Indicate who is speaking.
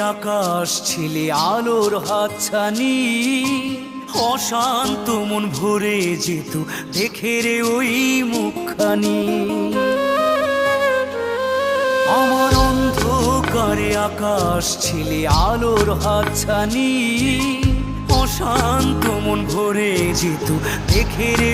Speaker 1: আকাশ ছিলে আলোর হাতছানি, অশান্ত মন ভরে যেত দেখে রে ওই মুখখানি। আমার অন্ধকারে আকাশ ছিলে আলোর হাতছানি, অশান্ত মন ভরে যেত দেখে রে